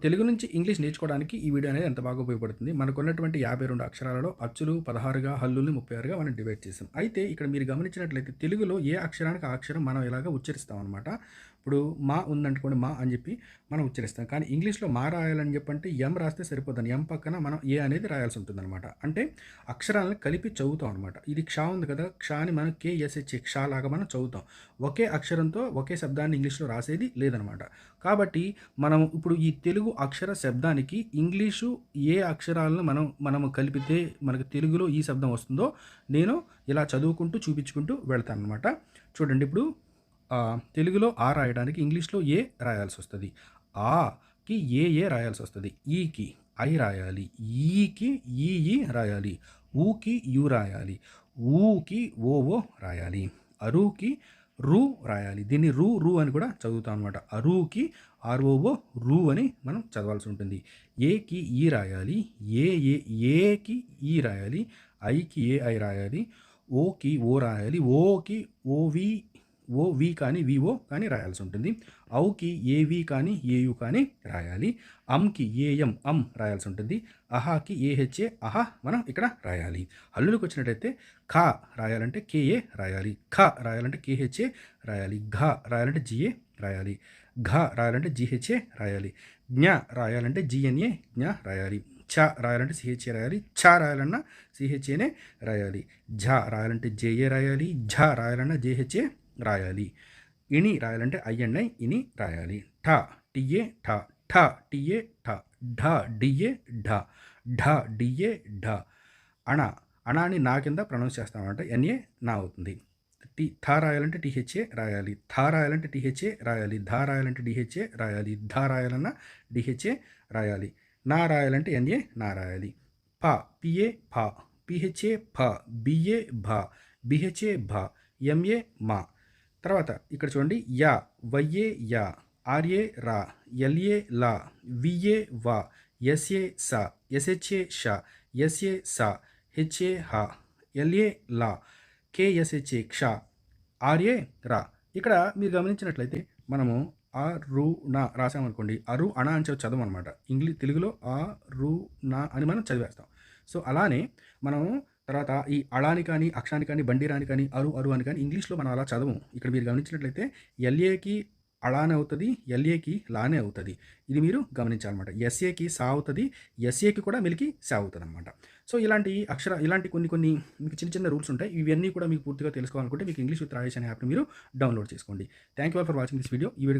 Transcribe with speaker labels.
Speaker 1: తెలుగు నుంచి ఇంగ్లీష్ నేర్చుకోవడానికి ఈ వీడియో అనేది ఎంత బాగా ఉపయోగపడుతుంది. మనకున్నటువంటి 52 అక్షరాలలో అచ్చులు 16గా, హల్లులు 36గా మనం డివైడ్ చేసాం. అయితే ఇక్కడ మీరు గమనించినట్లయితే తెలుగులో ఏ అక్షరానికి ఆ అక్షరం మనం ఇలాగ ఉచ్చరిస్తామనమాట. ఇప్పుడు మా ఉందనుకోండి, మా అని చెప్పి మనం ఉచ్చరిస్తాం. కానీ ఇంగ్లీష్లో మా రాయాలని చెప్పంటే ఎం రాస్తే సరిపోతుంది. ఎం పక్కన మనం ఏ అనేది రాయాల్సి ఉంటుందన్నమాట. అంటే అక్షరాలను కలిపి చదువుతాం అనమాట. ఇది క్ష ఉంది కదా, క్షాని మనం KSH క్ష లాగా మనం చదువుతాం. ఒకే అక్షరంతో ఒకే శబ్దాన్ని ఇంగ్లీష్లో రాసేది లేదనమాట. కాబట్టి మనం ఇప్పుడు ఈ తెలుగు అక్షర శబ్దానికి ఇంగ్లీషు ఏ అక్షరాలను మనము కలిపితే మనకు తెలుగులో ఈ శబ్దం వస్తుందో నేను ఇలా చదువుకుంటూ చూపించుకుంటూ వెళ్తాను అనమాట. చూడండి, ఇప్పుడు తెలుగులో ఆ రాయడానికి ఇంగ్లీష్లో ఏ రాయాల్సి వస్తుంది. ఆకి ఏ రాయాల్సి వస్తుంది. ఈకి ఐ రాయాలి. ఈకి ఈ రాయాలి. ఊకి యు రాయాలి. ఊకి ఓ రాయాలి. అరుకి రు రాయాలి. దీన్ని రు అని కూడా చదువుతాం అనమాట. అరుకి ROO రు అని మనం చదవాల్సి ఉంటుంది. ఏకి ఈ రాయాలి. ఏకి ఈ రాయాలి. ఐకి AI రాయాలి. ఓకి ఓ రాయాలి. ఓకి ఓవి కానీ విఓ కానీ రాయాల్సి ఉంటుంది. ఔకి ఏవి కానీ ఏయు కానీ రాయాలి. అంకి అం రాయాల్సి ఉంటుంది. అహాకి ఏహెచ్ఏ అహా మనం ఇక్కడ రాయాలి. హల్లులకు వచ్చినట్టయితే ఖ రాయాలంటే KA రాయాలి. ఖ రాయాలంటే KHA రాయాలి. ఘ రాయాలంటే GA రాయాలి. ఘ రాయాలంటే GHA రాయాలి. జ్ఞ రాయాలంటే GNA జ్ఞ రాయాలి. చ రాయాలంటే CHA రాయాలి. ఛ రాయాలన్నా CHAనే రాయాలి. ఝ రాయాలంటే JA రాయాలి. ఝ రాయాలన్నా JHA రాయాలి. ఇని రాయాలంటే INI ఇని రాయాలి. ఠ టిఏ ఠ ఠ టిఏ ఠ ఢ డిఏ ఢ ఢ డిఏ ఢ. అణాని నా కింద ప్రొనౌన్స్ చేస్తామంటే NA నా అవుతుంది. థ రాయాలంటే THA రాయాలి. థ రాయాలంటే THA రాయాలి. ధ రాయాలంటే DHA రాయాలి. ధ రాయాలన్నా DHA రాయాలి. నా రాయాలంటే NA నా రాయాలి. ప PA ప PHA ప BA భ BHA భ MA మా. తర్వాత ఇక్కడ చూడండి, యా YA యా, RA రా, LA లా, VA వా, SA సా, SHA షా, SA సా, HA హా, LA లా, KSHA క్ష, RA రా. ఇక్కడ మీరు గమనించినట్లయితే మనము ఆ రు నా రాసామనుకోండి, అరు అణ అని చదవం అనమాట. తెలుగులో ఆ రు నా అని మనం చదివేస్తాం. సో అలానే మనం తర్వాత ఈ అళాని కానీ, అక్షాని కానీ, బండిరాని కానీ, అరు అని కానీ ఇంగ్లీష్లో మనం అలా చదవం. ఇక్కడ మీరు గమనించినట్లయితే LAకి అళానే అవుతుంది, LAకి లానే అవుతుంది. ఇది మీరు గమనించాలన్నమాట. SAకి సా అవుతుంది, SAకి కూడా మిలికి సా అవుతుంది అనమాట. సో ఇలాంటి కొన్ని మీకు చిన్న రూల్స్ ఉంటాయి. ఇవన్నీ కూడా మీకు పూర్తిగా తెలుసుకోవాలనుకుంటే మీకు ఇంగ్లీష్ విత్ రాజేష్ అనే యాప్ని మీరు డౌన్లోడ్ చేసుకోండి. Thank you all for watching this video. ఈ వీడియో